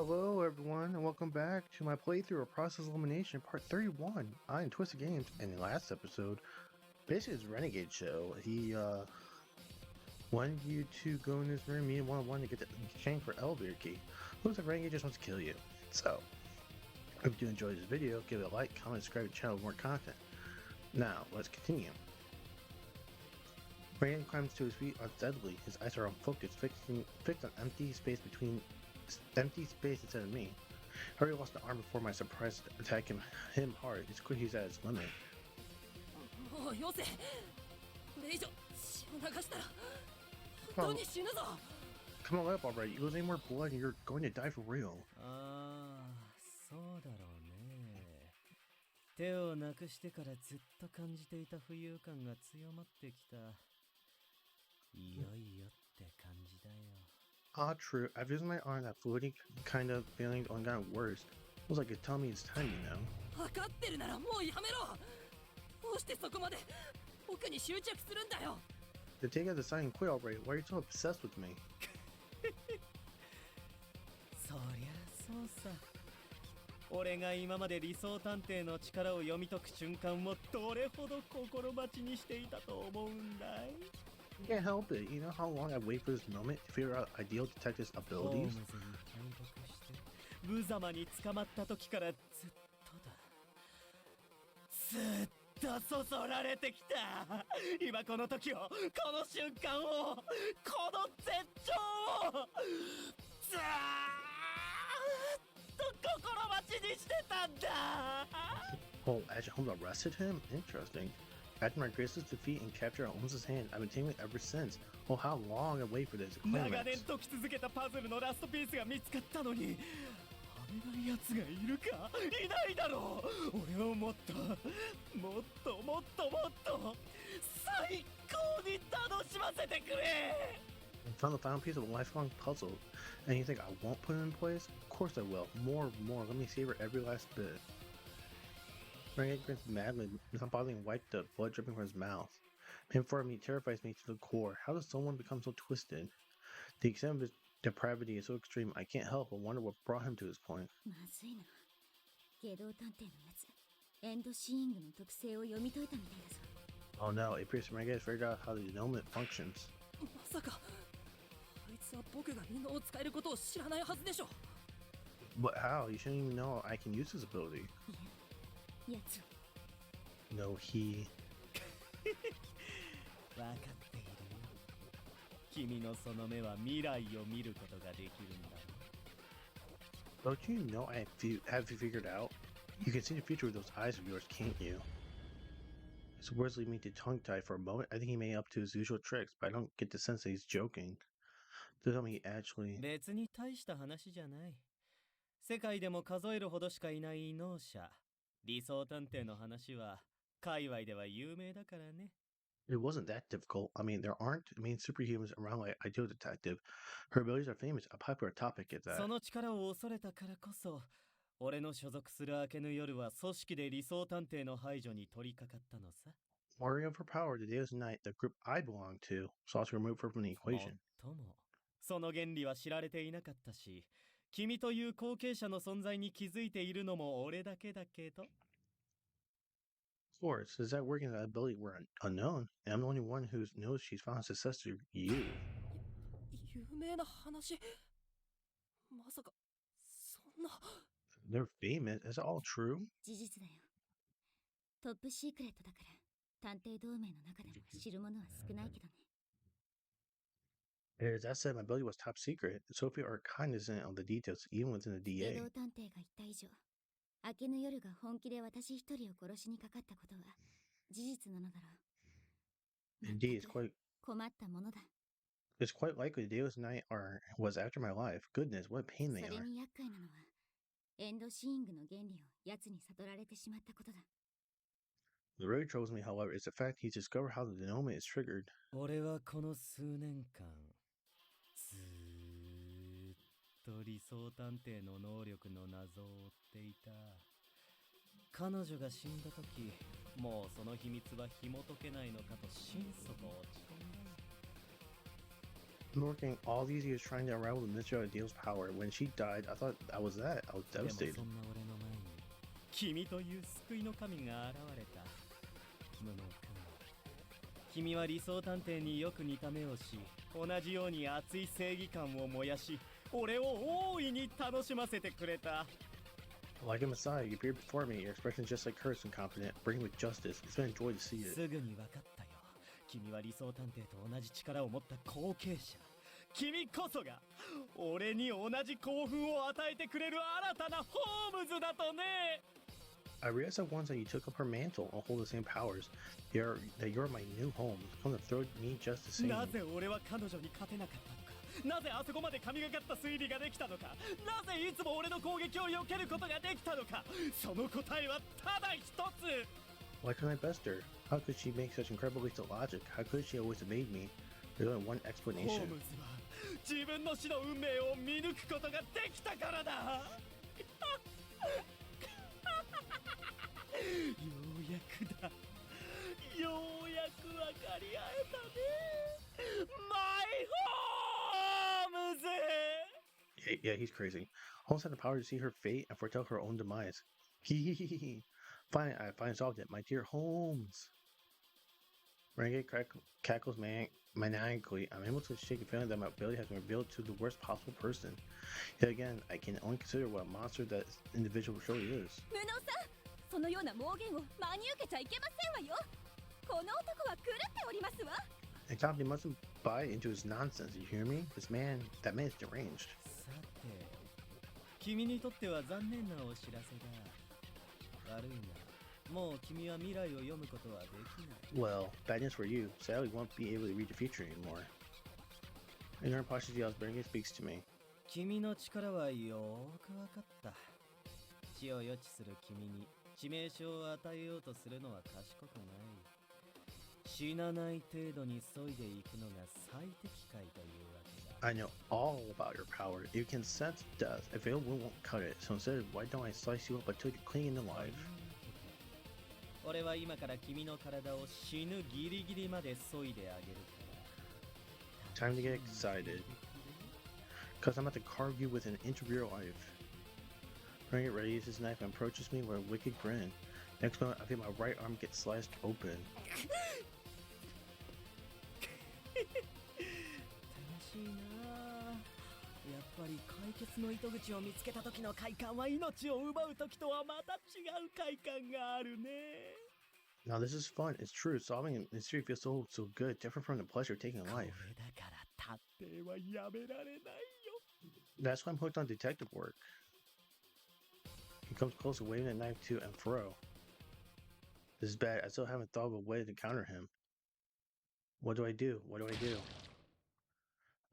Hello everyone and welcome back to my playthrough of Process Elimination Part 31. I'm Twisted Games, and in the last episode, basically his Renegade show, he wanted you to go in this room, me and one to get the chain for elevator key. Looks like Renegade just wants to kill you. So, if you enjoyed this video, give it a like, comment, subscribe to the channel for more content. Now, let's continue. Renegade climbs to his feet unsteadily, his eyes are unfocused, fixed on empty space instead of me. I already lost the arm before my surprise attack him hard. It's clear he's at his limit. Oh, come on up already. You lose any more blood and you're going to die for real. そうだろうね。手をなくしてからずっと感じていた浮遊感が強まってきた。いよいよって感じだよ。Ah, true. I've used my arm. That floating kind of feeling only got worse. It was like it's telling me it's time, you know. 分かってるならもうやめろ。どうしてそこまで僕に執着するんだよ。The take out the sign and quit already. Why are you so obsessed with me? そりゃそうさ。俺が今まで理想探偵の力を読み解く瞬間をどれほど心待ちにしていたと思うんだい。 You can't help it. You know how long I've waited for this moment to figure out ideal detective's abilities? 無様に捕まった時からずっとそそられてきた。今この時を、この瞬間を、この絶頂をずーっと心待ちにしてたんだ。 Oh, Agent Holmes arrested him? Interesting. After my graceless defeat and capture of Holmes' hand, I've been tingling ever since. Oh, how long I wait for this 長年解き続けたパズルのラストピースが見つかったのに、はめない奴がいるか？いないだろう。俺をもっと最高に楽しませてくれ。 I found the final piece of a lifelong puzzle, and you think I won't put it in place? Of course I will. More. Let me savor every last bit. Renegade grins madly, not bothering to wipe the blood dripping from his mouth. Pain for me terrifies me to the core. How does someone become so twisted? The extent of his depravity is so extreme, I can't help but wonder what brought him to this point. Oh no, it appears Renegade has figured out how the denouement functions. But how? You shouldn't even know I can use his ability. No, he... 分かっているよ。君のその目は未来を見ることができるんだ。 Don't you know have you figured out? You can see the future with those eyes of yours, can't you? His words leave me tongue-tied for a moment. I think he may be up to his usual tricks, but I don't get the sense that he's joking. To tell me he actually... 別に大した話じゃない。世界でも数えるほどしかいない異能者。理想探偵の話は界隈では有名だからね。 It wasn't that difficult. I mean, there aren't main superhumans around like Ideal Detective. Her abilities are famous, a popular topic at that. その力を恐れたからこそ、俺の所属する明けぬ夜は組織で理想探偵の排除に取り掛かったのさ。Warring of her power, the Deus Knight, the group I belong to, sought to remove her from the equation. もっとも、その原理は知られていなかったし、君という後継者の存在に気づいているのも俺だけだけど。 Of course, since that working that ability were unknown, and I'm the only one who knows she's found success through you. 有名な話？まさかそんな。 They're famous. Is it all true? 事実だよ。トップシークレットだから、探偵同盟の中でも知る者は少ないけどね。As I said, my ability was top secret. Sophie are cognizant of the details, even within the DA. 外道探偵が言った以上、明けぬ夜が本気で私一人を殺しにかかったことは事実なのだろう。Indeed, it's quite likely the Deus Knight was after my life. Goodness, what a pain they are. それに厄介なのは、エンドシーイングの原理を奴に悟られてしまったことだ。What really troubles me, however, is the fact he's discovered how the denouement is triggered. 俺はこの数年間、ずーっと理想探偵の能力の謎を追っていた。彼女が死んだ時、もうその秘密は紐解けないのかと心底落ち込んだ。I'm working all these years trying to unravel the mystery of Ideal's power. When she died, I thought that was that. I was でも devastated. そんな俺の前に君という救いの神が現れた。キムノ君、君は理想探偵によく似た目をし、同じように熱い正義感を燃やし、俺を大いに楽しませてくれた。 Like a messiah, you appeared before me. Your expression is just like hers, incompetent, bringing with justice. It's been a joy to see it. すぐに分かったよ。君は理想探偵と同じ力を持った後継者。君こそが俺に同じ興奮を与えてくれる新たなホームズだとね。 I realized at once that you took up her mantle and hold the same powers. That you're my new home. Come to throw me just the same. なぜ俺は彼女に勝てなかったのか。なぜあそこまで神がかった推理ができたのか。なぜいつも俺の攻撃を避けることができたのか。その答えはただ一つ。 Why couldn't I best her? How could she make such incredible leaps of logic? How could she always evade me? There's only one ホー explanation. ムズは自分の死の運命を見抜くことができたからだ。ようやくだ。ようやく分かり合えたね。マイホームズ。 Yeah, he's crazy. Holmes had the power to see her fate and foretell her own demise. Fine, I finally solved it. My dear Holmes. Renegade cackles maniacally. I'm able to shake a feeling that my ability has been revealed to the worst possible person. Yet again, I can only consider what a monster that individual truly is. 無能さん、そのような妄言を真に受けちゃいけませんわよ。この男は狂っておりますわ。 And Company mustn't buy into his nonsense, you hear me? That man is deranged. さて、君にとっては残念なお知らせだ。悪いな。もう君は未来を読むことはできない。 Well, bad news for you. Sadly, we won't be able to read the future anymore. Ignorant Pashidio's Bernier speaks to me. 君の力はよーく分かった。死を予知する君に致命傷を与えようとするのは賢くない。死なない程度に削いでいくのが最適解というわけだ。 I know all about your power. You can sense death. If it won't cut it. So instead, why don't I slice you up until you're clean and alive? 俺は今から君の体を死ぬギリギリまで削いであげるから。 Time to get excited. Cause I'm about to carve you with an inch of your life. Renegade readies his knife and approaches me with a wicked grin. Next moment, I feel my right arm get sliced open. 楽しいなあ。やっぱり解決の糸口を見つけた時の快感は命を奪う時とはまた違う快感があるね。 Now this is fun. It's true. Solving a mystery feels so good, different from the pleasure of taking a これ life. だから探偵はやめられないよ。 That's why I'm hooked on detective work. He comes closer, waving a knife to and fro. This is bad. I still haven't thought of a way to counter him. What do I do? What do I do?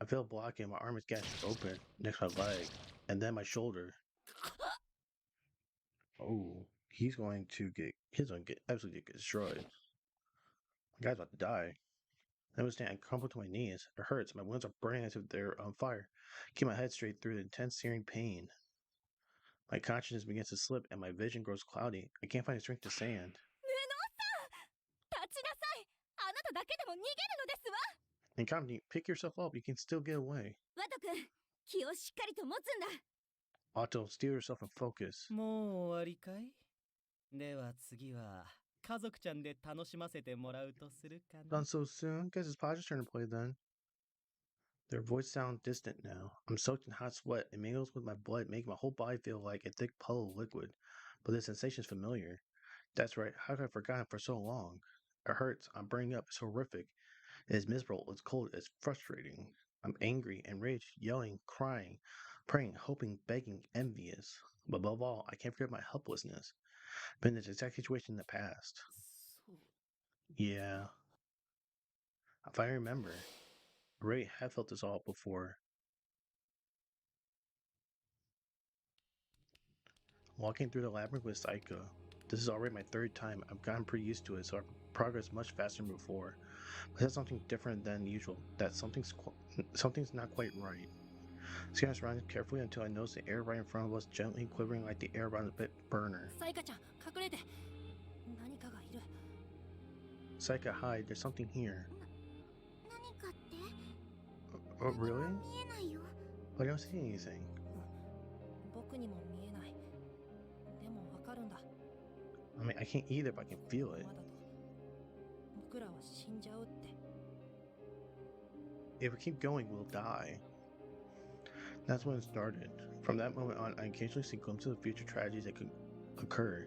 I feel blocking. My arm is gashed open next to my leg, and then my shoulder. Oh, he's going to get absolutely get destroyed. The guy's about to die. I understand. I crumple to my knees. It hurts. My wounds are burning as if they're on fire. Keep my head straight through the intense searing pain. My consciousness begins to slip and my vision grows cloudy. I can't find the strength to stand. 無能さん、立ちなさい。あなただけでも逃げるのですわ。 And Company, pick yourself up. You can still get away. ワト君、気をしっかりと持つんだ。 Otto, steal yourself and focus. もう終わりかい？では次は家族ちゃんで楽しませてもらうとするかな。 Done so soon? Guess it's Podger's turn to play then. Their voices sound distant now. I'm soaked in hot sweat. It mingles with my blood, making my whole body feel like a thick puddle of liquid. But the sensation is familiar. That's right. How could I have forgotten for so long? It hurts. I'm burning up. It's horrific. It is miserable. It's cold. It's frustrating. I'm angry, enraged, yelling, crying, praying, hoping, begging, envious. But above all, I can't forget my helplessness. Been in this exact situation in the past. そう。 Yeah. If I remember, I already have felt this all before. Walking through the labyrinth with Saika. This is already my third time. I've gotten pretty used to it, so I've progressed much faster than before. But that's something different than usual. That something's not quite right. Scanning around carefully until I notice the air right in front of us gently quivering like the air around a bit burner. サイカちゃん、隠れて。何かがいる。 Saika, hide. There's something here. 何かって？ Oh, really? 見えないよ。 I don't see anything. 僕にも見えない。でもわかるんだ。 I mean, I can't either, but I can feel it. まだと僕らは死んじゃうって。 If we keep going, we'll die. That's when it started. From that moment on, I occasionally see glimpses of future tragedies that could occur.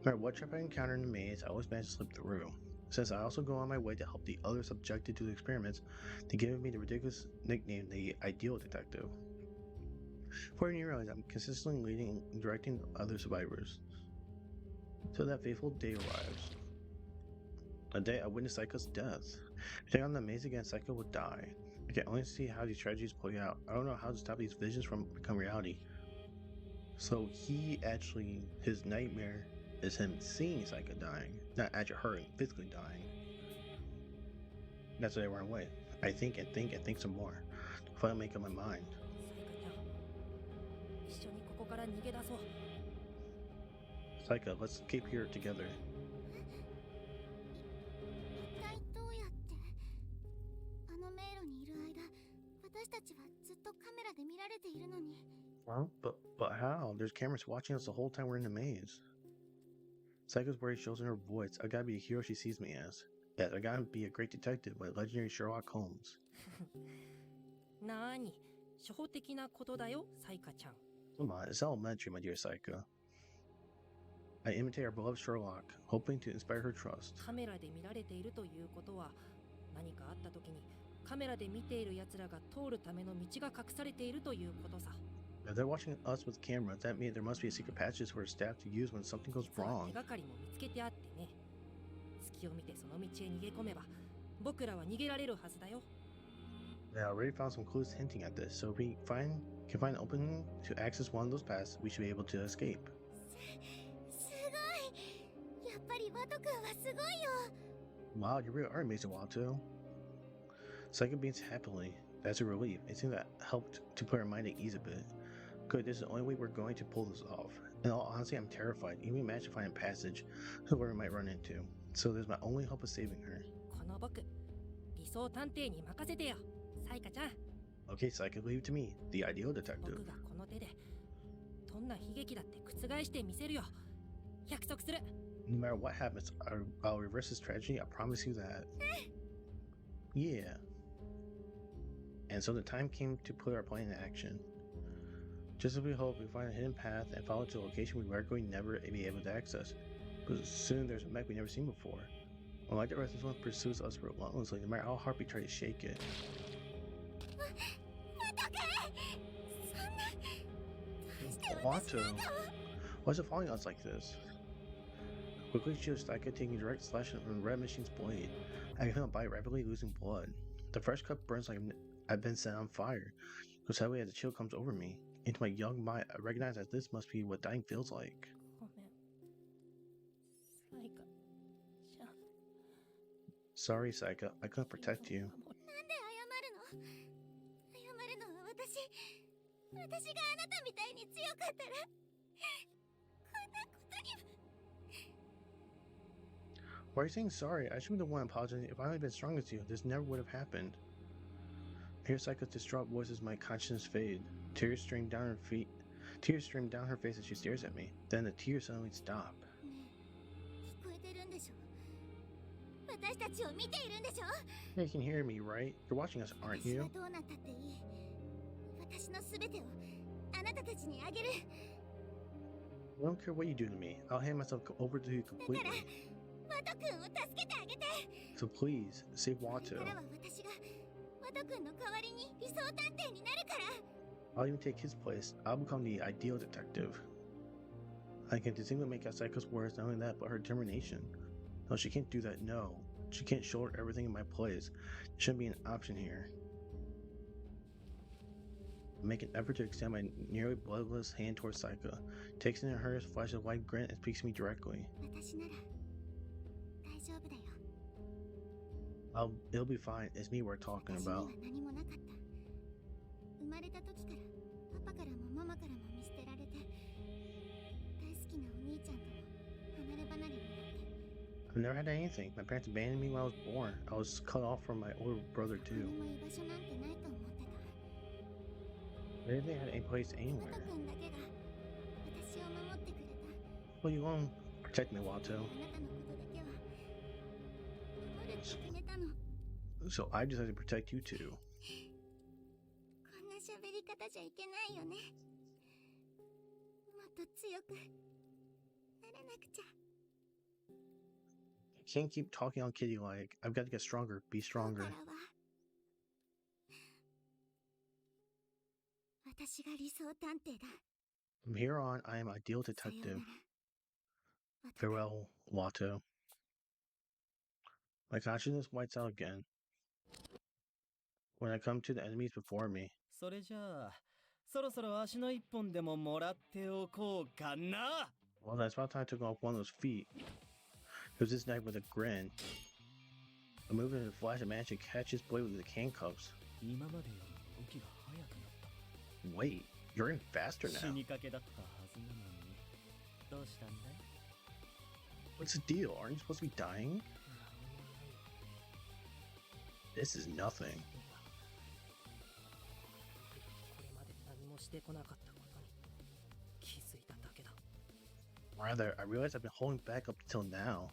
No matter what trap I encounter in the maze, I always manage to slip through. Since I also go on my way to help the others subjected to the experiments, they give me the ridiculous nickname, the Ideal Detective. Before you realize, I'm consistently leading and directing other survivors. So that fateful day arrives. A day I witnessed Psycho's death. If I take on the maze again, Psycho would die. I can only see how these tragedies play out. I don't know how to stop these visions from becoming reality. So he actually, his nightmare is him seeing Psycho dying, not actually her physically dying. That's why I run away. I think and think and think some more. Finally make up my mind. 一緒にここから逃げ出そう。 Psycho, let's escape here together. 一体どうやって。あの迷路にいる間、私たちはずっとカメラで見られているのに。 Well, but how? There's cameras watching us the whole time we're in the maze. Psycho's worry shows in her voice. I gotta be the hero she sees me as. Yes, I gotta be a great detective like legendary Sherlock Holmes. なーに、初歩的なことだよ、サイカちゃん。 Come on, it's elementary, my dear Psycho. I imitate our beloved Sherlock, hoping to inspire her trust. カメラで見られているということは、何かあった時にカメラで見ている奴らが通るための道が隠されているということさ。 If they're watching us with cameras, that means there must be a secret passage for staff to use when something goes 実は wrong. 手がかりも見つけてあってね。隙を見てその道へ逃げ込めば、僕らは逃げられるはずだよ。 I already found some clues hinting at this, so if we can find an opening to access one of those paths, we should be able to escape. すごい。やっぱりワト君はすごいよ。 Wow, you really are amazing, Wato. Psycho beams happily. That's a relief. It seems that helped to put her mind at ease a bit. Good, this is the only way we're going to pull this off. In all honesty, I'm terrified. Even imagine finding a passage where we might run into. So there's my only hope of saving her. この僕、理想探偵に任せてよ、サイカちゃん。 Okay, Psycho, leave it to me, the ideal detective. 僕がこの手でどんな悲劇だって覆してみせるよ。約束する。 No matter what happens, I'll reverse this tragedy. I promise you that. Yeah. And so the time came to put our plan in action. Just as we hope, we find a hidden path and follow to a location we regularly never be able to access. But soon there's a mech we've never seen before. Unlike the rest of us, pursues us relentlessly, no matter how hard we try to shake it. ワト君、そんな。どうして私なん Wato, かを。 why is it following us like this? Quickly shoots Psycho, taking a direct slash from the red machine's blade. I can feel my body rapidly losing blood. The fresh cut burns like I've been set on fire. Goes heavily as the chill comes over me. Into my young mind, I recognize that this must be what dying feels like. ごめん、サイカちゃん。 Sorry, Psycho, I couldn't protect you. なんで謝るの。謝るのは私があなたみたいに強かったらこんなことにも。 Why are you saying sorry? I should be the one apologizing. If I had been strong as you, this never would have happened. I hear Psycho's distraught voice as my conscience fade. Tears stream down her face as she stares at me. Then the tears suddenly stop. ねえ、聞こえてるんでしょ。私たちを見ているんでしょ。 You can hear me, right? You're watching us, aren't 私は you? どうなったっていい。私のすべてをあなたたちにあげる。 I don't care what you do to me. I'll hand myself over to you だから completely. ワト君を助けてあげて。 So please, save これ Wato. からは私がワト君の代わりに理想探偵になるから。 I'll even take his place. I'll become the ideal detective. I can distinctly make out Psycho's words, not only that, but her determination. No, she can't do that, no. She can't shoulder everything in my place. There shouldn't be an option here. I make an effort to extend my nearly bloodless hand towards Psycho. Takes it in hers, flashes a wide grin, and speaks to me directly. 私なら大丈夫だよ。 It'll be fine. It's me we're talking 私には about. 何もなかった。生まれた時からパパからもママからも見捨てられて、大好きなお兄ちゃんとも離れ離れになって。 I've never had anything. My parents abandoned me when I was born. I was cut off from my older brother どこ too. にも居場所なんてないと思ってた。They didn't have any place ワト anywhere. 君だけが私を守ってくれた。 Well, you won't protect me, あな Watto. たのことだけは守るって決めたの。 So I decided to protect you too. こんな喋り方じゃいけないよね。もっと強くならなくちゃ。 I can't keep talking on kitty like. I've got to get stronger, be 今日か stronger. らは私が理想探偵だ。 From here on, I am ideal さよう detective. なら。ワト君。 Farewell, Watto. My consciousness whites out again. When I come to the enemies before me, それじゃあそろそろ足の一本でももらっておこうかな。 well, that's about time I took off one of those feet. It was this knife with a grin. A movement in a flash, I managed to catch his blade with the handcuffs. 今までより動きが速くなった。 Wait, you're getting faster 死 now. にかけだったはずなのにどうしたんだい？ What's the deal? Aren't you supposed to be dying? This is nothing. これまで何もしてこなかったことに気づいただけだ。 Rather, I realize I've been holding back up until now.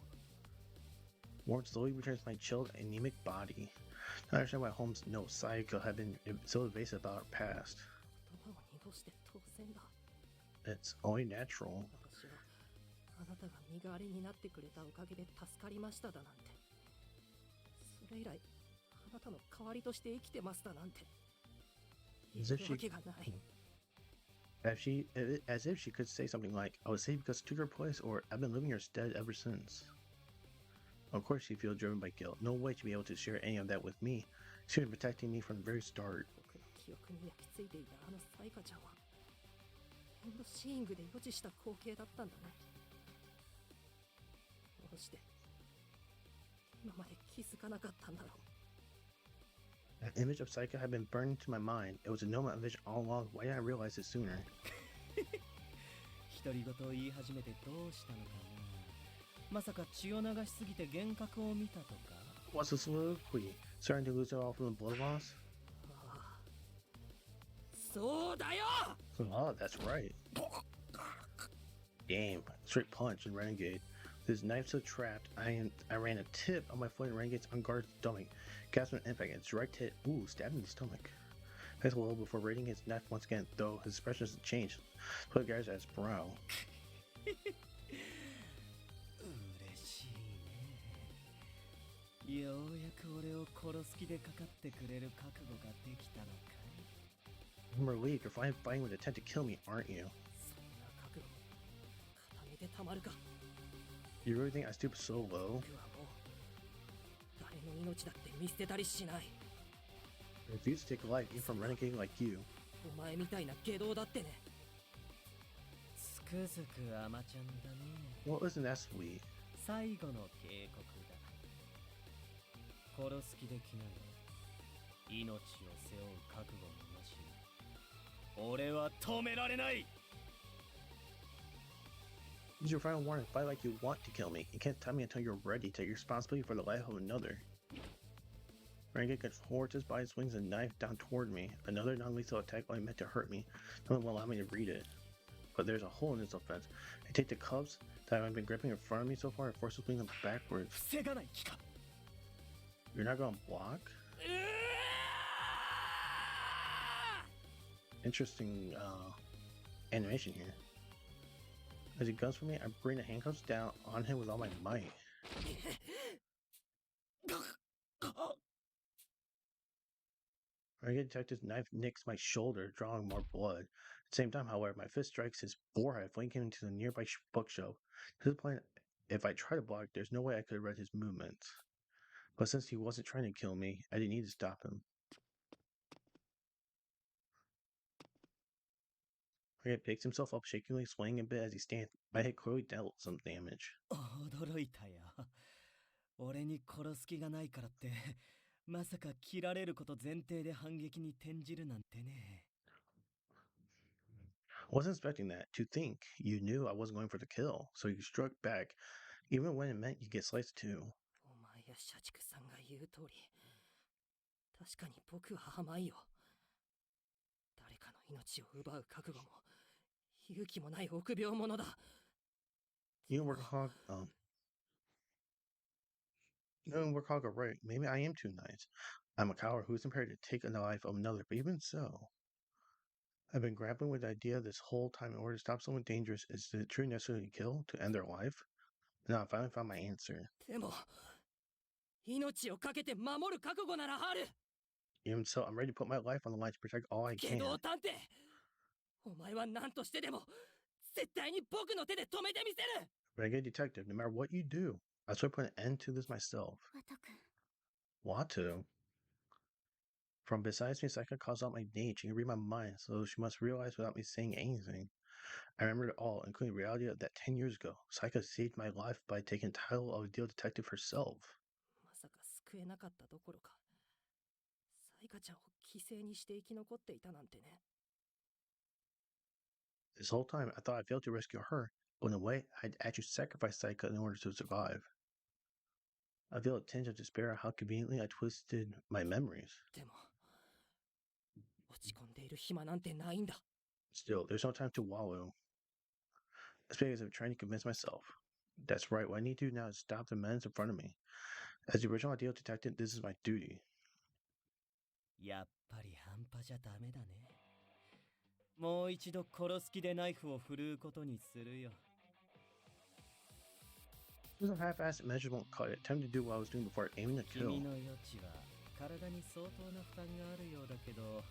Warmth slowly returns to my chilled, anemic body. Now I understand why Holmes' note Sayako had been so evasive about her past. 言葉を濁して当然だ。 It's only natural. 私はあなたが身代わりになってくれたおかげで助かりましただなんて。それ以来、あなたの代わりとして生きてますだなんて。 As if 言うわ she, けがない。 as if she could say something like, "I was saved because I took her place," or "I've been living here instead ever since." Of course, she feels driven by guilt. No way to be able to share any of that with me. She's been protecting me from the very start. 僕の記憶に焼き付いていたあのサイカちゃんは、エンドシーイングで予知した光景だったんだね。どうして今まで気づかなかったんだろう。 That image of Sayaka had been burned into my mind. It was a known vision all along. Why didn't I realize it sooner? 独り言を言い始めてどうしたのかな。まさか血を流しすぎて幻覚を見たとか。 What's the soliloquy? Starting to lose it all from the blood loss? そうだよ。 Oh, that's right. Damn, straight punch in Renegade. With his knife so trapped, I ran a tip on my foot in Renegade's unguarded stomach. Gasped an impact and direct hit. Ooh, stabbed in the stomach. Hits a little before raising his knife once again, though his expression doesn't change. Put guards at his brow. 嬉しいね。ようやく俺を殺す気でかかってくれる覚悟ができたのかい。 I'm relieved you're finally fighting with intent to kill me, aren't you? そんな覚悟固めてたまるか。 You really think I stoop so low? 僕はもう誰の命だって見捨てたりしない。 I refuse to take life even from renegade like you. お前みたいな下道だってね。つくづく甘ちゃんだね。 Well, isn't that sweet? 最後の警告だ。殺す気で来なよ。命を背負う覚悟もなしに。俺は止められない。 Use your final warning. Fight like you want to kill me. You can't tell me until you're ready to take responsibility for the life of another. Renegade contorts his body, swings a knife down toward me. Another non-lethal attack only meant to hurt me. No one will allow me to read it. But there's a hole in this offense. I take the cuffs that I've been gripping in front of me so far and force to swing them backwards. 防がない気か。 You're not gonna block? Interesting animation here. As he guns for me, I bring the handcuffs down on him with all my might. Renegade detective's knife nicks my shoulder, drawing more blood. At the same time, however, my fist strikes his forehead, flinging him into the nearby bookshelf. To the point, if I try to block, there's no way I could have read his movements. But since he wasn't trying to kill me, I didn't need to stop him. Renegade picks himself up, shakingly swaying a bit as he stands. My head clearly dealt some damage. 驚いたよ。俺に殺す気がないからって、まさか切られること前提で反撃に転じるなんてね。Wasn't expecting that. To think you knew I wasn't going for the kill, so you struck back, even when it meant you get sliced too. お前や社畜さんが言う通り、確かに僕は甘いよ。誰かの命を奪う覚悟も勇気もない臆病者だ。 You don't work hard. You don't work hard, right? Maybe I am too nice. I'm a coward who is impaired to take the life of another, but even so, I've been grappling with the idea this whole time in order to stop someone dangerous. Is it truly necessary to kill to end their life? Now I finally found my answer. でも命を懸けて守る覚悟ならある。 Even so, I'm ready to put my life on the line to protect all I 下 can. 道探偵、お前は何としてでも絶対に僕の手で止めてみせる。 Renegade detective, no matter what you do, I swear to put an end to this myself. ワト君、 Watu? From besides me, Saika calls out my name. She can read my mind, so she must realize without me saying anything. I remembered it all, including the reality of that 10 years ago. Saika saved my life by taking the title of Deal Detective herself. まさか救えなかったどころか、サイカちゃんを犠牲にして生き残っていたなんてね。 This whole time, I thought I failed to rescue her, but in a way, I'd actually sacrificed Saika in order to survive. I feel a tinge of despair at how conveniently I twisted my memories. でも落ち込んでいる暇なんてないんだ。 Still, there's no time to wallow. It's because I'm trying to convince myself. That's right, what I need to do now is stop the menace in front of me. As the original Ideal Detective, this is my duty. やっぱり半端じゃダメだね。もう一度殺す気でナイフを振るうことにするよ。 Those half-assed measures won't cut it. Time to do what I was doing before aiming to 君 kill. の余地は体に相当な負担があるようだけど、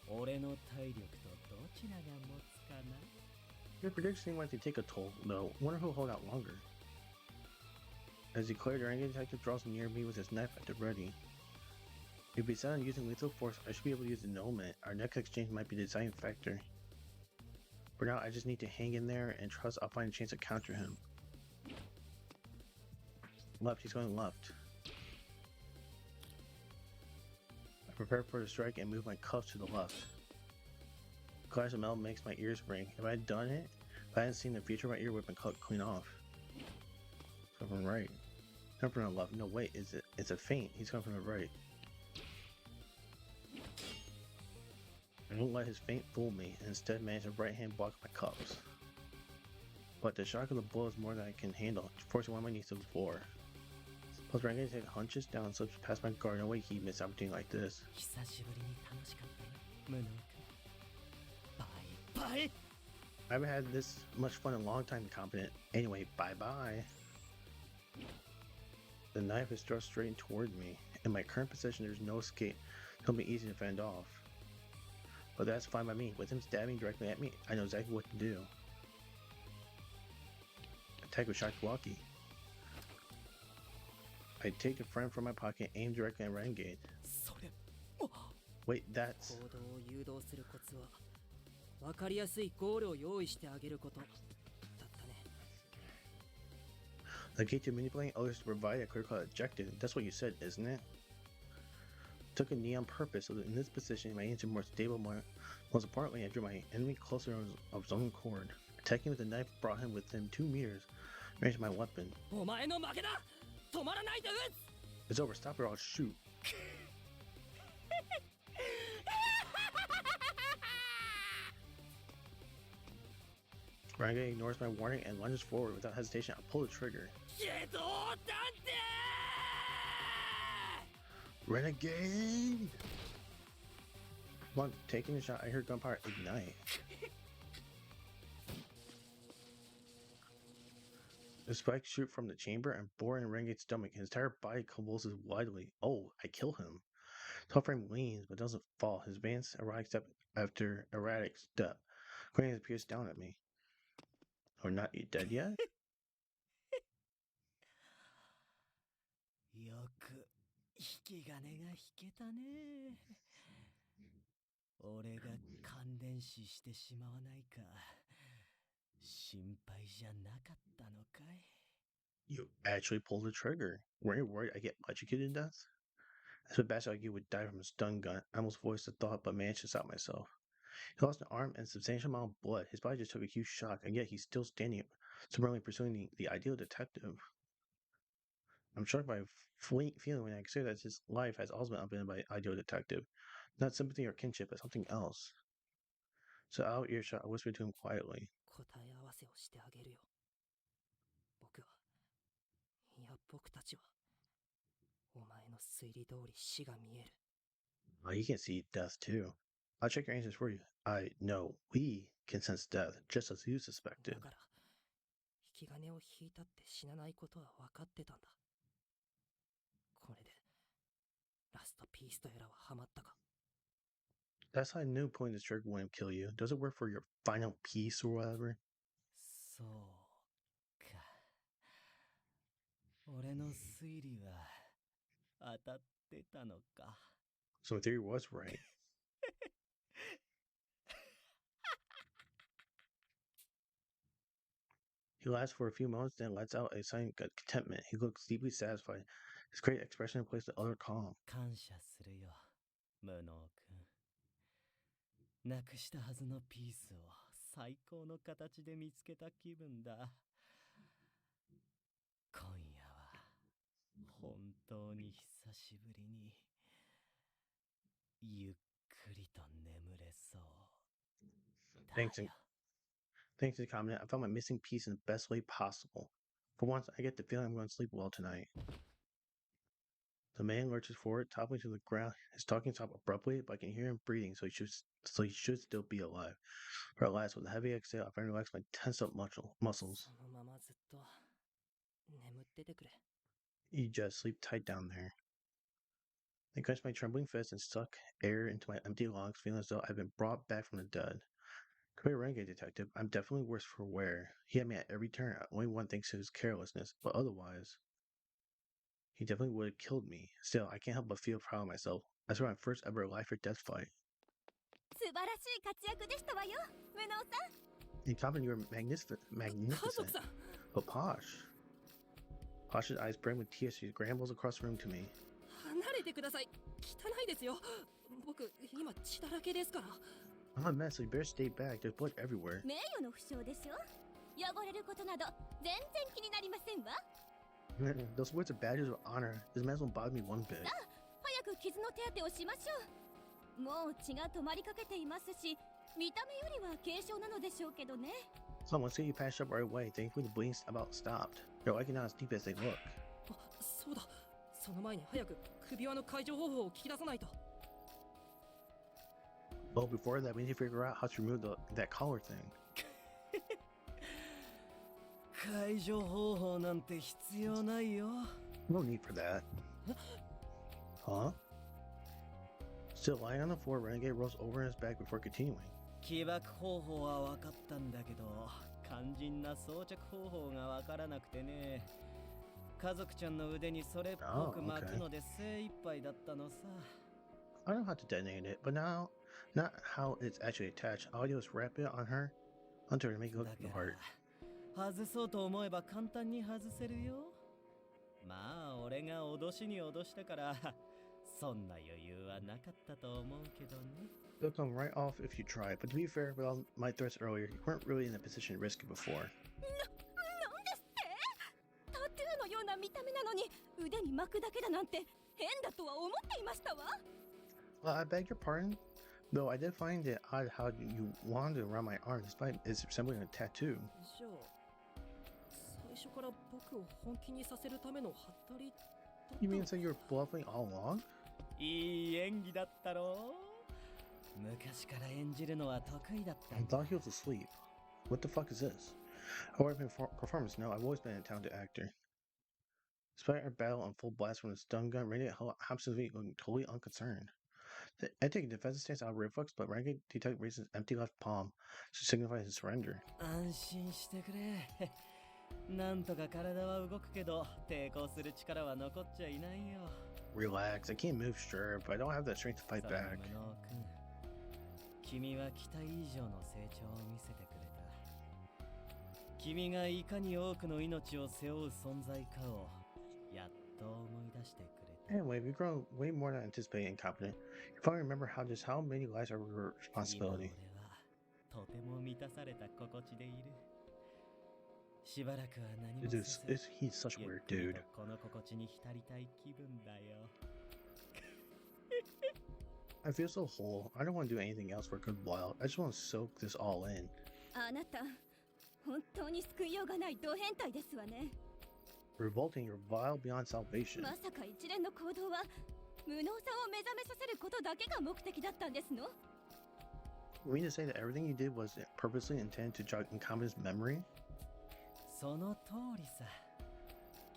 俺の体力とどちらが持つかな。 Your predictions seem like they take a toll, though. Wonder who'll hold out longer. As declared, the Renegade Detective draws near me with his knife at the ready. If we set on using lethal force, I should be able to use annulment. Our next exchange might be the deciding factor. For now, I just need to hang in there and trust I'll find a chance to counter him. Left, he's going left. I prepare for the strike and move my cuffs to the left. The clash of metal makes my ears ring. If I had done it, if I hadn't seen the future, my ear would have been cut clean off. He's coming from right. Come from the left. No, wait, it's a feint. He's coming from the right. I don't let his feint fool me, and instead manage to right hand block my cuffs. But the shock of the blow is more than I can handle, forcing one of my knees to the floor. Plus, Renegade take hunches down and slips past my guard. No way he'd miss an opportunity like this. 久しぶりに楽しかったよ、無能君。バイバイ。 I haven't had this much fun in a long time, Incompetent. Anyway, bye-bye. The knife is thrust straight toward me. In my current position, there's no escape. It'll be easy to fend off. But that's fine by me. With him stabbing directly at me, I know exactly what to do. Attack with Shakuwaki. I take a friend from my pocket and aim directly at Renegade. それ。 Wait, that's... 行動を誘導するコツは分かりやすいゴールを用意してあげることだったね。 The key to manipulating others to provide a clear-cut objective. That's what you said, isn't it? Took a knee on purpose so that in this position my aims are more stable. Most importantly, I drew my enemy closer of his own accord. Attacking with the knife brought him within 2 meters. Raised my weapon. お前の負けだ。止まらないで撃つ。 It's over. Stop or I'll shoot. Renegade ignores my warning and lunges forward without hesitation. I pull the trigger. 下道探偵。 Renegade! Come on, taking the shot. I hear gunfire ignite. The spikes shoot from the chamber and bore in Renegade's stomach. His entire body convulses wildly. Oh, I kill him. Tall frame leans but doesn't fall. His advanced erratic step after erratic step. Quinn appears down at me. Or not you dead yet? よく引き金が引けたね。俺が感電死してしまわないか心配じゃなかったのかい。 You actually pulled the trigger. Weren't you worried I'd get electrocuted to death? That's what bastard like you would die from a stun gun. I almost voiced the thought but managed to stop myself. He lost an arm and a substantial amount of blood. His body just took a huge shock, and yet he's still standing, stubbornly pursuing the ideal detective. I'm struck by a feeling when I consider that his life has also been upended by ideal detective. Not sympathy or kinship, but something else. So out of earshot, I whispered to him quietly. 答え合わせをしてあげるよ。僕は、いや僕たちは、お前の推理通り死が見える。Oh, you can see death too. I'll check your answers for you. I know we can sense death, just as you suspected. だから、引き金を引いたって死なないことは分かってたんだ。これで、ラストピースとやらはハマったか。That's how I knew pulling the trigger wouldn't kill you. Does it work for your final piece or whatever? そうか。俺の推理は当たってたのか。So my theory was right. He laughs for a few moments, then lets out a sign of contentment. He looks deeply satisfied. His great expression replaced the utter calm. 感謝するよ、無能くん。なくしたはずのピースを最高の形で見つけた気分だ。今夜は本当に久しぶりにゆっくりと眠れそうだよ。 Thanks to the comment, I found my missing piece in the best way possible. For once, I get the feeling I'm going to sleep well tonight. The man lurches forward, toppling to the ground. His talking stopped abruptly, but I can hear him breathing, so he should still be alive. But at last, with a heavy exhale, I finally relaxed my tensed up muscles. そのままずっと、眠っててくれ。 You just sleep tight down there. I clenched my trembling fist and sucked air into my empty lungs, feeling as though I'd been brought back from the dead. Come here, renegade detective. I'm definitely worse for wear. He had me at every turn, only one thanks to his carelessness, but otherwise, he definitely would have killed me. Still, I can't help but feel proud of myself. I saw my first ever life or death fight. 素晴らしい活躍でしたわよ、無能さん。 In common, you were magnificent, 家族さん but Posh. Posh's eyes brim with tears. She scrambles across the room to me. 離れてください。汚いですよ。僕、今血だらけですから。 I'm a mess, so you better stay back. There's blood everywhere. 名誉の負傷でしょ。汚れることなど全然気になりませんわ。 Those words are badges of honor. This mess won't bother me one bit. 早く傷の手当てをしましょう。もう血が止まりかけていますし、見た目よりは軽傷なのでしょうけどね。 So once you patched up right away, thankfully the bleeding about stopped. They're likely not as deep as they look. あ、そうだ。その前に早く首輪の解除方法を聞き出さないと。 Well, before that, we need to figure out how to remove that collar thing. 解除方法なんて必要ないよ。 No need for that. Huh? Still lying on the floor, Renegade rolls over in his back before continuing. 起爆方法は分かったんだけど、肝心な装着方法が分からなくてね。家族ちゃんの腕にそれっぽく巻くので精一杯だったのさ。I know how to detonate it, but now, not how it's actually attached. All I do is wrap it on her, onto her to make it look the part. 外そうと思えば簡単に外せるよ。まあ俺が脅しに脅したからそんな余裕はなかったと思うけどね。 They'll come right off if you try, but to be fair, with all my threats earlier, you weren't really in a position to risk it before. なんですって？タトゥーのような見た目なのに腕に巻くだけだなんて変だとは思っていましたわ。 Well, I beg your pardon, though I did find it odd how you wanted around my arm despite it's resembling a tattoo. じゃあ、最初から僕を本気にさせるためのハッタリだったの？ You mean to say you were bluffing all along? いい演技だったろう。昔から演じるのは得意だった I んだ。 thought he was asleep. What the fuck is this? However, in performance, no, I've always been a talented actor. Despite our battle on full blast from the stun gun, Renegade absolutely looking totally unconcerned. I take a defensive stance out of reflex, but Renegade Detective raises his empty left palm to signify his surrender. 安心してくれ。なんとか体は動くけど抵抗する力は残っちゃいないよ。 Relax, I can't move, sure, but I don't have the strength to fight それ back. 無能君、君は期待以上の成長を見せてくれた。君がいかに多くの命を背負う存在かをやっと思い出してくれた。 Anyway, we've grown way more than anticipated and competent. You finally remember how many lives are your 今 responsibility. 俺はとても満たされた心地でいる。しばらくは何もせず He's such a ゆっ weird くり dude. とこの心地に浸りたい気分だよ。I feel so whole. I don't want to do anything else for a good while. I just want to soak this all in. あなた本当に救いようがないド変態ですわね。 Revolting, you're vile beyond salvation. まさか一連の行動は無能さを目覚めさせることだけが目的だったんですの？ You mean to say that everything you did was purposely intended to jog incompetence memory? その通りさ。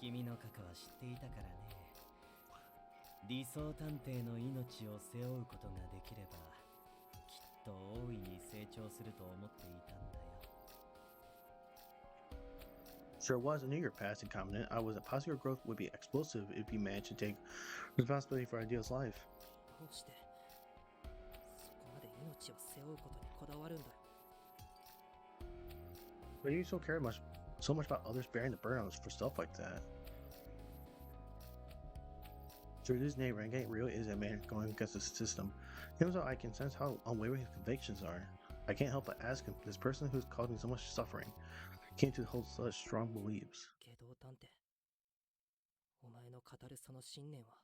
君の過去は知っていたからね。理想探偵の命を背負うことができれば、きっと大いに成長すると思っていたんだよ。Sure was. I knew your past incompetent. I was positive your growth would be explosive if you managed to take responsibility for Ideal's life. どうしてそこまで命を背負うことにこだわるんだよ。 But you so care so much about others bearing the burden for stuff like that. Through this day, Renegade really is a man going against the system. Even though I can sense how unwavering his convictions are, I can't help but ask him, this person who's caused me so much suffering came to hold such strong beliefs. 下道探偵、お前の語るその信念は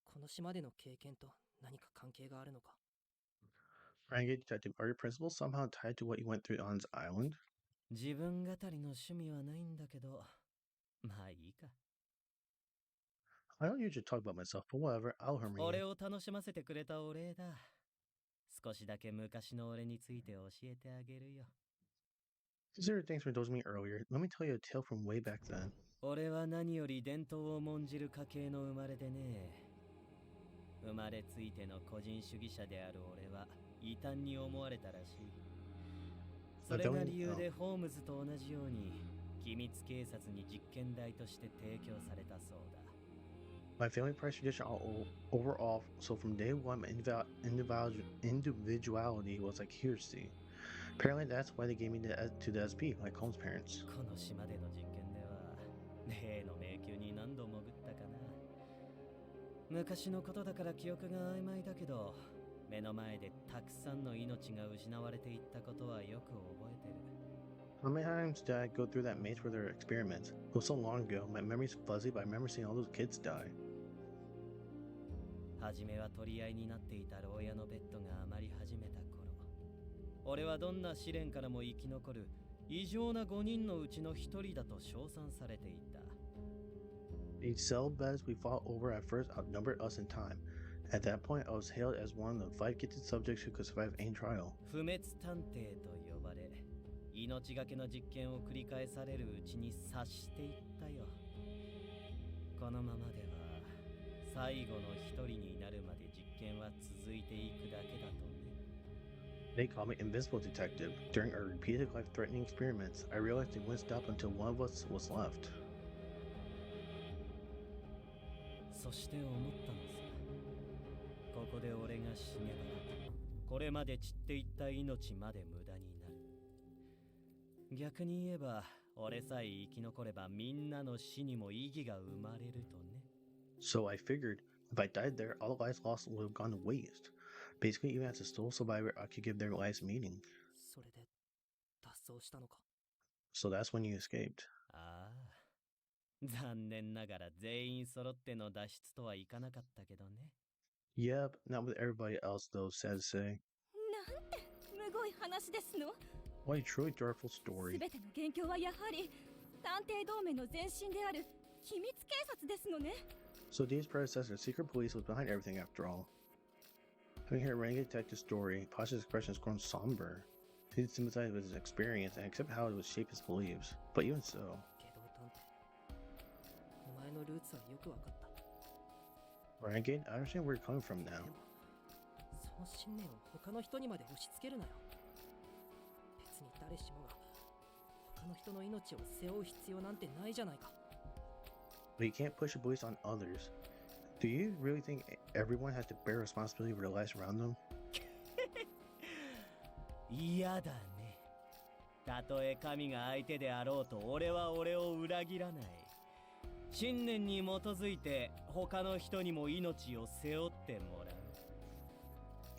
この島での経験と何か関係があるのか？ Renegade Detective, are your principles somehow tied to what you went through on this island? 自分語りの趣味はないんだけど、まあいいか。I don't usually talk about myself, but whatever, I'll humor you. 俺を楽しませてくれたお礼だ。少しだけ昔の俺について教えてあげるよ。Consider thanks for indulging me earlier. Let me tell you a tale from way back then. 俺は何より伝統を重んじる家系の生まれでね。生まれついての個人主義者である俺は異端に思われたらしい。それが理由でホームズと同じように機密警察に実験台として提供されたそうだ。My family pride tradition overall, so from day one, my individuality was like heresy. Apparently, that's why they gave me to the SP, like Holmes' parents. この島での実験では例の迷宮に何度潜ったかな。昔のことだから記憶が曖昧だけど、目の前でたくさんの命が失われていったことはよく覚えてる。How many times did I go through that maze for their experiments? It was so long ago, my memory's fuzzy, but I remember seeing all those kids die. 初めは取り合いになっていた牢屋のベッドが余り始めた頃、俺はどんな試練からも生き残る異常な5人のうちの1人だと称賛されていた。The cell beds we fought over at first outnumbered us in time. At that point, I was hailed as one of the 5 gifted subjects who could survive any trial. 不滅探偵と呼ばれ、命がけの実験を繰り返されるうちに察していったよ。このままでは最後の1人になるまで実験は続いていくだけだとね。They called me Invincible Detective. During our repeated life-threatening experiments, I realized they wouldn't stop until one of us was left. そして思ったのさ。ここで俺が死ねば、これまで散っていった命まで無駄になる。逆に言えば、俺さえ生き残ればみんなの死にも意義が生まれるとね。So I figured, if I died there, all the lives lost would have gone to waste. Basically, even as a sole survivor, I could give their lives meaning. それで脱走したのか？ So that's when you escaped. ああ。残念ながら全員揃っての脱出とはいかなかったけどね。Yep, not with everybody else though, sad to say. なんてむごい話ですの。 What a truly joyful story. すべての元凶はやはり探偵同盟の前身である秘密警察ですのね。 So Dee's predecessor, secret police, was behind everything after all. Having heard Renegade Detective's story, Pasha's expression has grown somber. He did sympathize with his experience and accept how it would shape his beliefs. But even so, 下道探偵、お前のルーツはよくわかった。 Renegade, I understand where you're coming from now. でもその信念を他の人にまで押し付けるなよ。別に誰しもが他の人の命を背負う必要なんてないじゃないか。 But you can't push your beliefs on others. Do you really think everyone has to bear responsibility for the lives around them? 嫌だね。たとえ神が相手であろうと俺は俺を裏切らない。信念に基づいて他の人にも命を背負ってもらう。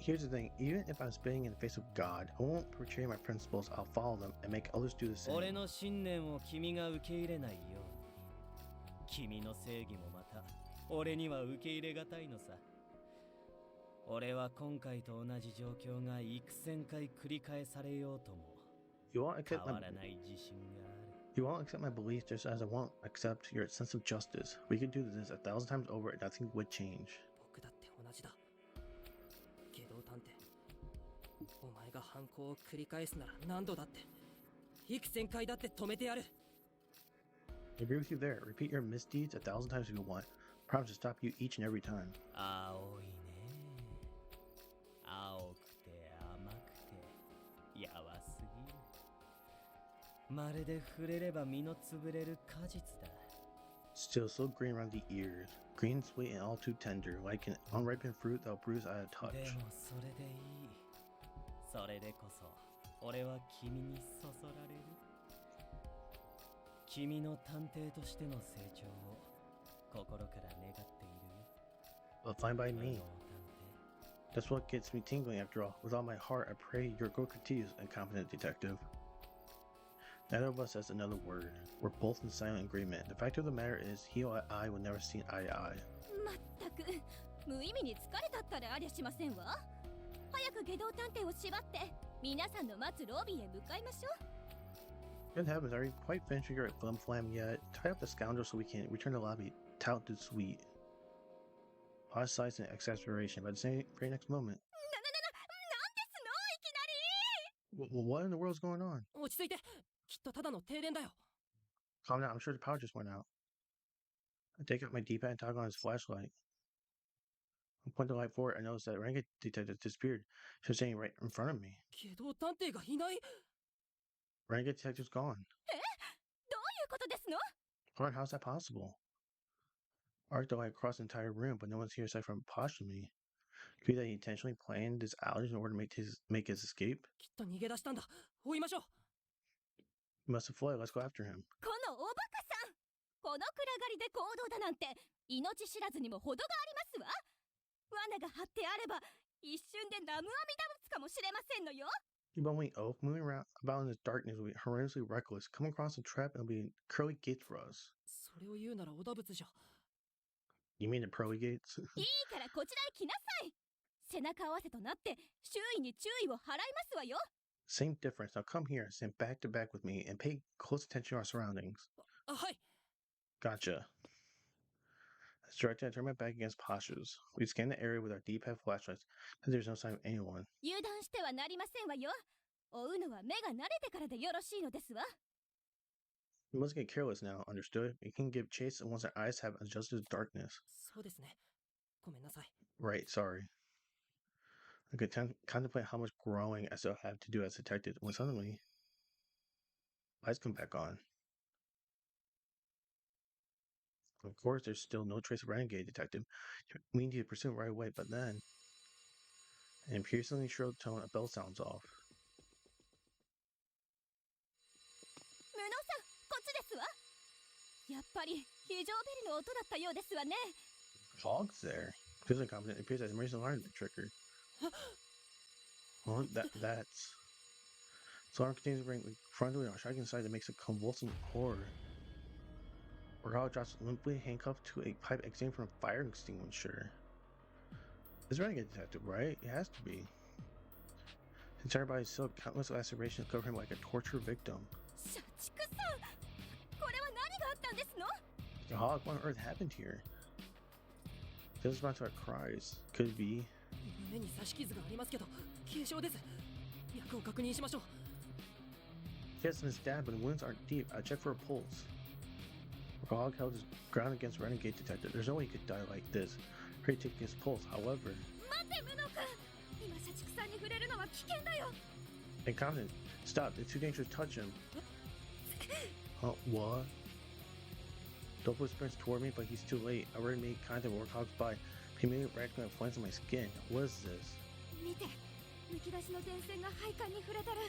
Here's the thing, even if I'm spitting in the face of God, I won't betray my principles, I'll follow them and make others do the same. 俺の信念を君が受け入れないように。君の正義もまた俺には受け入れがたいのさ。俺は今回と同じ状況が幾千回繰り返されようとも You won't 変 accept わ my らない自信がある。 you won't accept my beliefs just as I won't accept your sense of justice. We could do this 1,000 times over and nothing would change. 僕だって同じだ。下道探偵、お前が犯行を繰り返すなら何度だって幾千回だって止めてやる。 I agree with you there. Repeat your misdeeds 1,000 times if you want. Promise to stop you each and every time. 青いね。青くて甘くてやわすぎる。まるで触れれば身の潰れる果実だ。 Still so green around the ears. Green, sweet, and all too tender, like an unripened fruit that'll bruise at a で touch. もそれでいい。それでこそ俺は君にそそられる。君の探偵としての成長を心から願っているよ。 But fine by 無 me. 能探偵。 That's what gets me tingling after all. With all my heart, I pray your growth continues, incompetent detective. Neither of us says another word. We're both in silent agreement. The fact of the matter is, he or I will never see eye to eye. まったく無意味に疲れたったらありゃしませんわ。早く下道探偵を縛って皆さんの待つロビーへ向かいましょう。 Good heavens, are you quite finished with your flim flam yet? Tie up the scoundrel so we can return to the lobby. Tout to sweet. Pause sighs in exasperation, but at the very next moment. なんですのいきなり。 What in the world's going on? 落ち着いて。きっとただの停電だよ。 Calm down, I'm sure the power just went out. I take out my D-pad and toggle on his flashlight. I point the light forward, I notice that Renegade Detective disappeared. She was standing right in front of me. 下道探偵がいない。 Renegade Detective's gone. どういうことですの？ Lauren, how's that possible? Arc the light across the entire room, but no one's here aside from Posh and me. Could it be that he intentionally planned this outage in order to make his escape? きっと逃げ出したんだ。追いましょう。 He must have fled. Let's go after him. このおバカさん、この暗がりで行動だなんて命知らずにも程がありますわ。罠が張ってあれば一瞬で南無阿弥陀仏かもしれませんのよ。 You bumbling oaf, moving around about in this darkness will be horrendously reckless. Come across a trap and it'll be curly gates for us. それを言うなら織田仏じゃ。 You mean the pearly gates? いいからこちらへ来なさい。背中合わせとなって周囲に注意を払いますわよ。 Same difference. Now come here, stand back to back with me, and pay close attention to our surroundings. はい。 Gotcha. As directed, I turn my back against Pasha's. We scan the area with our D-pad flashlights, but there's no sign of anyone. 油断してはなりませんわよ。追うのは目が慣れてからでよろしいのですわ。 We must get careless now, understood? We can give chase once our eyes have adjusted to darkness. そうですね。ごめんなさい。 Right, sorry. I could contemplate how much growing I still have to do as detective when suddenly lights come back on. Of course, there's still no trace of Renegade Detective. We need to pursue him right away, but then, in a piercingly shrill tone, a bell sounds off. 無能さん、こっちですわ。やっぱり非常ベルの音だったようですわね。 Fog's there. Feels incompetent. It appears that emergency alarm has been triggered. Well, that's. So alarm continues to ring frontally on striking side that makes a convulsing horror. Raul drops limply handcuffed to a pipe extending from a fire extinguisher. This Renegade Detective, right? It has to be. His entire body is still countless lacerations cover him like a torture victim. 社畜さん、これは何があったんですの？ The hog, what on earth happened here? Doesn't respond to our cries. Could it be? 胸に刺し傷がありますけど、軽傷です。脈を確認しましょう。 He has been stabbed, but the wounds aren't deep. I checked for a pulse. Hog held his ground against Renegade Detective. There's no way he could die like this. Hurry to take his pulse, however. 待て、無能君。今社畜さんに触れるのは危険だよ。 Incompetent. Stop. It's too dangerous to touch him. What? Dopo sprints toward me, but he's too late. I already made contact with Warthog's body. He made radically inflames on my skin. What is this? 見て、むき出しの電線が配管に触れてる。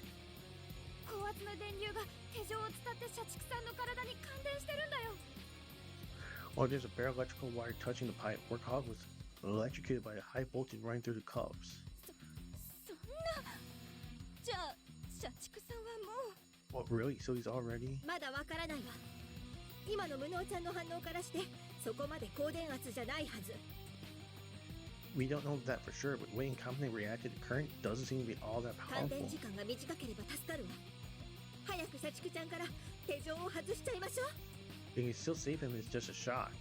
高圧の電流が手錠を伝って社畜さんの体に感電してるんだよ。 Oh, there's a bare electrical wire touching the pipe. Warthog was electrocuted by a high voltage running through the cuffs. そんな。じゃあ、社畜さんはもう。 What, really? So he's already? まだわからないわ。今の無能ちゃんの反応からしてそこまで高電圧じゃないはず。We don't know that for sure, but the way incompetently reacted to current doesn't seem to be all that 感 powerful. 電時間が短ければ助かるわ。早く社畜ちゃんから手錠を外しちゃいましょう。 You can still save him, it's just a shock.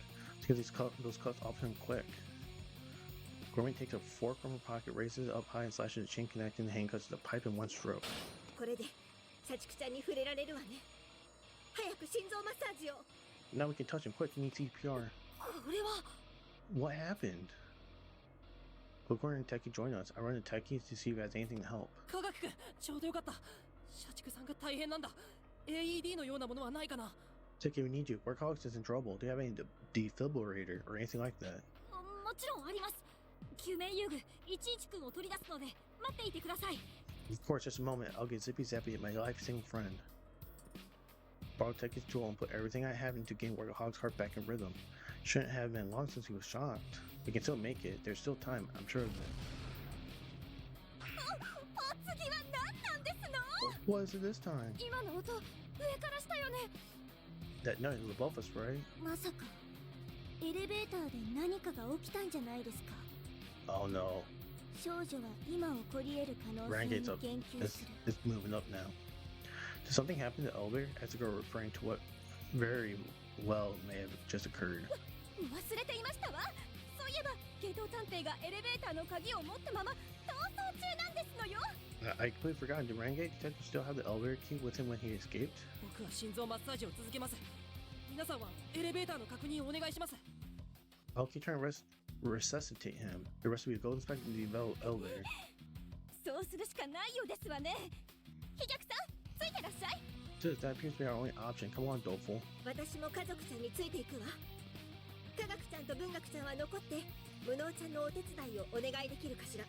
Because those cuts off him quick. Gorman takes a fork from her pocket, raises it up high, and slashes the chain connecting the handcuffs to the pipe in one stroke. これで社畜ちゃんに触れられるわね。早く心臓マッサージを。 Now we can touch him. Quick, you need CPR. これは What happened? Bookworm and Techie join us. I run to Techie to see if he has anything to help. 科学君ちょうどよかった。社畜さんが大変なんだ。 AED のようなものはないかな。 Techie, we need you. Workaholics is in trouble. Do you have any defibrillator or anything like that? もちろんあります。救命遊具11君を取り出すので待っていてください。 Of course, just a moment. I'll get Zippy Zappy, my life-saving friend. Borrow Techie's tool and put everything I have into getting Workaholics' heart back in rhythm. Shouldn't have been long since he was shocked. We can still make it. There's still time. I'm sure of it. お次は何なんですの？ What is it this time? 今の音上からしたよね。 That note is above us, right? まさかエレベーターで何かが起きたんじゃないですか。 Oh no. 少女は今起こり得る可能性に Rengade's up. 言及 It's, する。 it's moving up now. Did something happen to the elevator? As the girl referring to what very well may have just occurred. 忘れていましたわ。そういえばゲド探偵がエレベーターの鍵を持ったまま逃走中なんですのよ。 I completely forgot. Did Rengate detective still have the elevator key with him when he escaped? 僕は心臓マッサージを続けます。皆さんはエレベーターの確認をお願いします。 I'll keep trying to resuscitate him. The rest of you go inspect the elevator. そうするしかないようですわね。飛脚さんついてらっしゃい。 Sis, that appears to be our only option. Come on, Doleful. 私も家族ちゃんについていくわ。科学ちゃんと文学ちゃんは残って無能ちゃんのお手伝いをお願いできるかしら。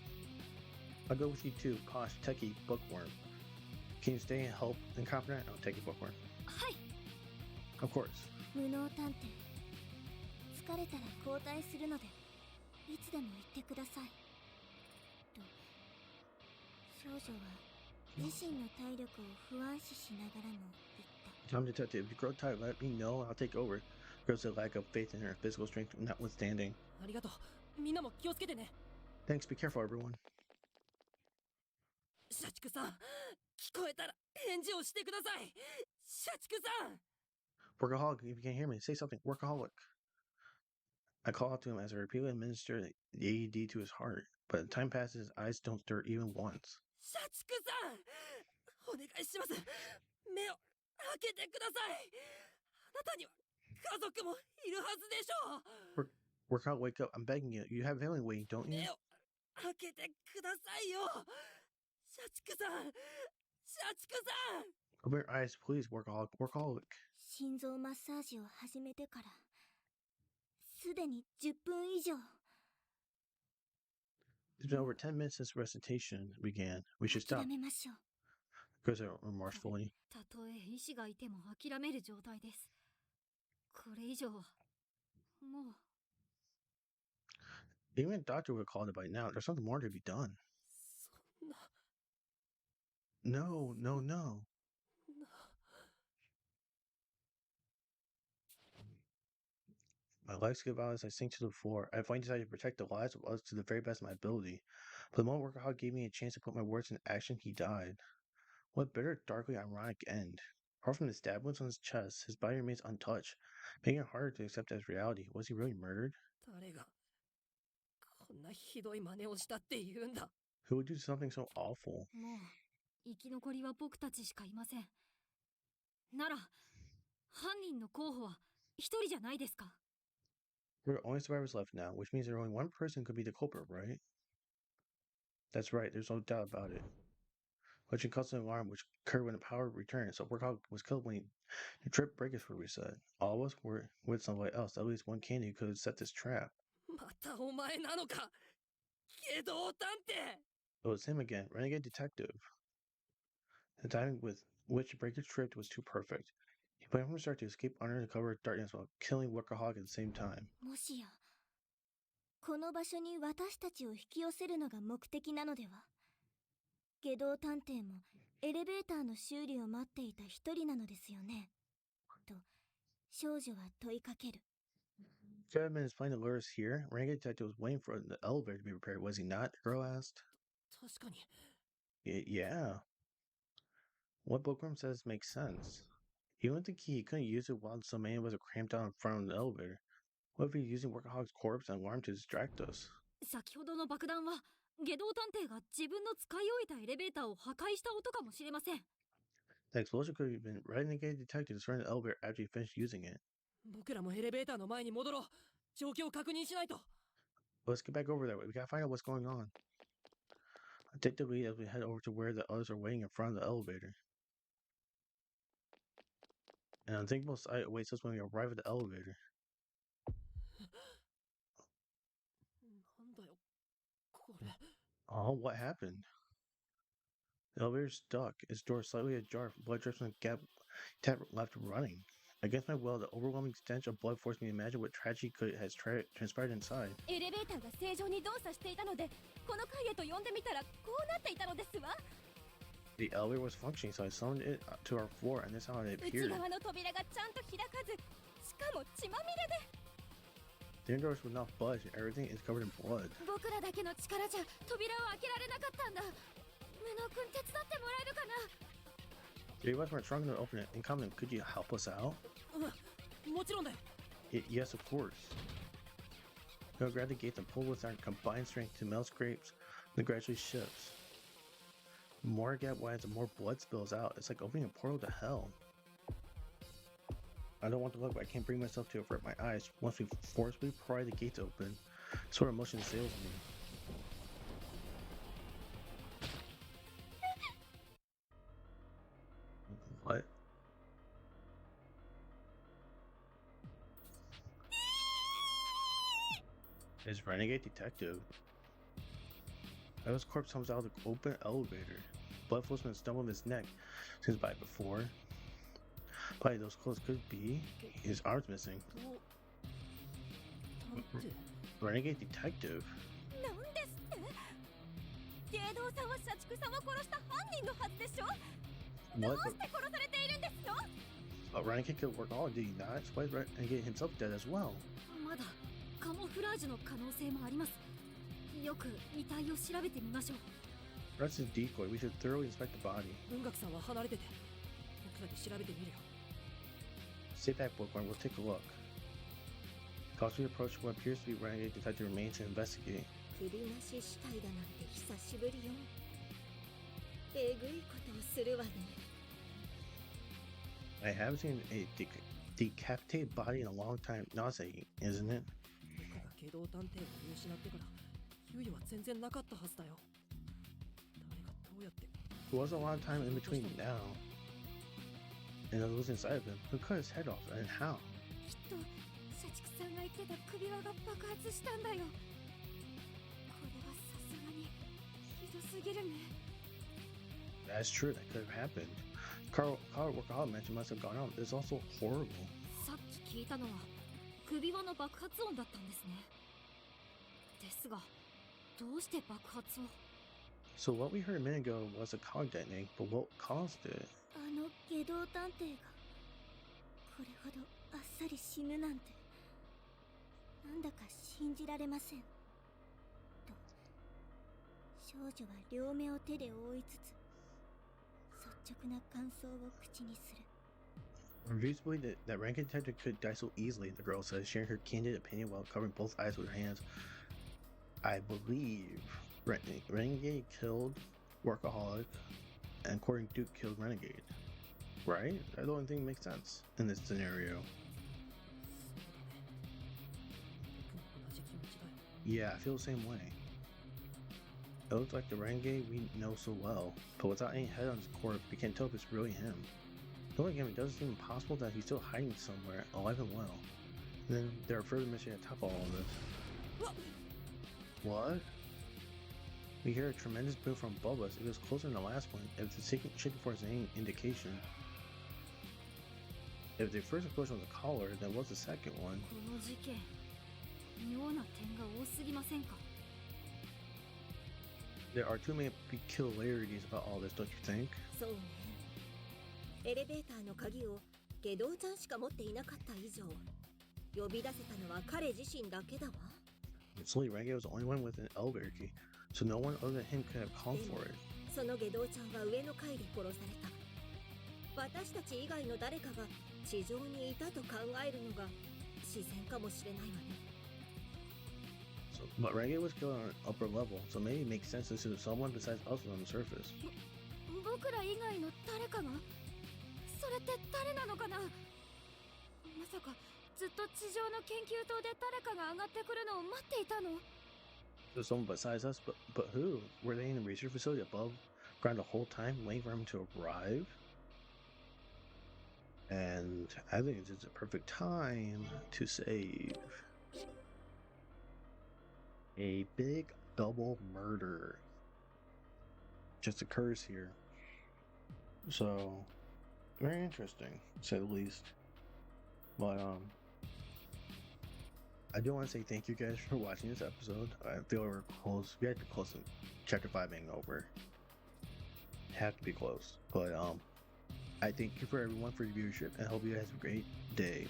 I'll go with you too. Kosh, Techie, Bookworm. Can you stay and help Incompetent? I'll take you, Bookworm. はい。 Of course. 無能探偵、疲れたら交代するのでいつでも言ってくださいと。少女は自身の体力を不安視しながらも言った。 I'm detective. If you grow tired, let me know. I'll take over. Girls a lack of faith in her physical strength notwithstanding. ありがとう。みんなも気をつけてね。 Thanks. Be careful, everyone. 社畜さん、聞こえたら返事をしてください。社畜さん。 Workaholic, if you can't hear me, say something. Workaholic. I call out to him as I repeatedly administer the AED to his heart, but time passes, his eyes don't stir even once. 社畜さん、お願いします。目を開けてください。あなたには家族もいるはずでしょう。 Workaholic, wake up. I'm begging you. You have family waiting, don't you? 目を開けてくださいよ。社畜さん、社畜さん。 Open your eyes, please, Workaholic. Workaholic. 心臓マッサージを始めてからすでに10分以上。 It's been over 10 minutes since recitation began. We should stop. 諦めましょう。 Goes out remorsefully. たとえ医師がいても諦める状態です。これ以上はもう。 Even a doctor would have called it by now. There's something more to be done. そんな。 No, no, no. My legs give out as I sink to the floor. I finally decided to protect the lives of others to the very best of my ability. But the moment Workaholic gave me a chance to put my words into action, he died. What bitter, darkly ironic end. Apart from the stab wounds on his chest, his body remains untouched, making it harder to accept as reality. Was he really murdered? 誰がこんなひどい真似をしたって言うんだ。 Who would do something so awful? もう生き残りは僕たちしかいません。なら犯人の候補は一人じゃないですか。 We're the only survivors left now, which means there's only one person who could be the culprit, right? That's right, there's no doubt about it. Which caused an alarm which occurred when the power returned, so Workaholic was killed when the trip breakers were reset. All of us were with somebody else, at least one candy who could have set this trap. またお前なのか。下道探偵。 It was him again, renegade detective. The timing with which the breakers tripped was too perfect. He planned from the start to escape under the cover of darkness while killing Workaholic at the same time. もしやこの場所に私たちを引き寄せるのが目的なのでは。下道探偵もエレベーターの修理を待っていた一人なのですよねと少女は問いかける。Could have been explained to Loris here. Renegade Detective was waiting for the elevator to be repaired, was he not? The girl asked. 確かに。 Yeah. What Bookworm says makes sense. Even with the key, he couldn't use it while so many of us are cramped down in front of the elevator. What if he's using Workahog's corpse and alarm to distract us? 先ほどの爆弾は下道探偵が自分の使い終えたエレベーターを破壊した音かもしれません。 The explosion could have been Renegade Detective destroying the elevator after he finished using it. 僕らもエレベーターの前に戻ろう。状況を確認しないと。 Let's get back over there. We gotta find out what's going on. Take the lead as we head over to where the others are waiting in front of the elevator. An unthinkable sight awaits us when we arrive at the elevator. なんだよ、これ。 Oh, what happened? The elevator's stuck, its door slightly ajar, blood drips from the gap tap left running. Against my will, the overwhelming stench of blood forced me to imagine what tragedy has transpired inside. エレベーターが正常に動作していたので、この階へと呼んでみたらこうなっていたのですわ。 The elevator was functioning, so I summoned it to our floor, and this is how it 内 appeared. 側の扉がちゃんと開かず、しかも血まみれで。 The inner doors would not budge, and everything is covered in blood. 僕らだけの力じゃ扉を開けられなかったんだ。無能君手伝ってもらえるかな。 Three of us weren't strong enough to open it. Incoming, could you help us out? もちろんだよ。 Yes, of course. We'll grab the gates and pull with our combined strength to melt scrapes, then gradually shifts. The more a gap widens, the more blood spills out. It's like opening a portal to hell. I don't want to look, but I can't bring myself to avert my eyes. Once we forcibly pry the gates open, sort of emotion assails me. What? It's Renegade Detective. Ella's corpse comes out of the open elevator. Blood flows from the stump of his neck since by before. Probably those clothes could be. His arm's missing. 探偵。 Renegade Detective. なんですって？芸道さんは社畜さんを殺した犯人のはずでしょ？どう What? して殺されているんですの？ Renegade killed Workaholic, did he not? So why is Renegade himself dead as well? まだカモフラージュの可能性もあります。よく遺体を調べてみましょう。 Rest is decoy. We should thoroughly inspect the body. 文学さんは離れてて。僕らで調べてみるよ。 Sit back, Bookworm. We'll take a look. Cautiously approach what appears to be Renegade Detective remains to investigate. 首なし死体だなんて久しぶりよ。えぐいことをするわね。 I haven't seen a decapitated body in a long time. Nauseating, isn't it? 僕が下道探偵を見失ってから猶予は全然なかったはずだよ。誰がどうやって。 There wasn't a lot of time in between now and what was inside of him. Who cut his head off and how? きっと社畜さんが言ってた首輪が爆発したんだよ。これはさすがにひどすぎるね。 That's true. That could have happened. Carl Workaholic mentioned must have gone on. It's also horrible. さっき聞いたのは首輪の爆発音だったんですね。ですがどうして爆発を？ So what we heard a minute ago was a cog detonating, but what caused it? あの下道探偵がこれほどあっさり死ぬなんてなんだか信じられませんと少女は両目を手で覆いつつ率直な感想を口にする。 Reviews believe that Rankin Detective could die so easily, the girl says, sharing her candid opinion while covering both eyes with her hands. I believe Renegade killed Workaholic, and according to Duke killed Renegade. Right? I don't think it makes sense in this scenario. 僕も同じ気持ちだよ。 Yeah, I feel the same way. It looks like the Renegade we know so well, but without any head on his corpse, we can't tell if it's really him. Though again, it doesn't seem possible that he's still hiding somewhere, alive and well. And then there are further mysteries on top of all of this. What? We hear a tremendous boom from above us. It was closer than the last one, if the shaking force is any indication. If the first explosion was a collar, then what's the second one? この事件妙な点が多すぎませんか？ There are too many peculiarities about all this, don't you think? そうね。エレベーターの鍵を下道ちゃんしか持っていなかった以上、呼び出せたのは彼自身だけだわ。 Slowly, Renegade was the only one with an elevator key, so no one other than him could have called for it. その下道ちゃんは上の階で殺された。私たち以外の誰かが地上にいたと考えるのが自然かもしれないわね。 But Renegade was killed on an upper level, so maybe it makes sense to assume someone besides us was on the surface. 僕ら以外の誰かがそれって誰なのかな。まさかずっと地上の研究棟で誰かが上がってくるのを待っていたの。 So someone besides us, but who? Were they in the research facility above ground the whole time, waiting for him to arrive? And I think it's just a perfect time to save. A big double murder just occurs here. So, very interesting, to say the least. But, I do want to say thank you guys for watching this episode. I feel we're close. We have to be close to chapter 5 being over. Have to be close. But, I thank you for everyone for your viewership and hope you guys have a great day.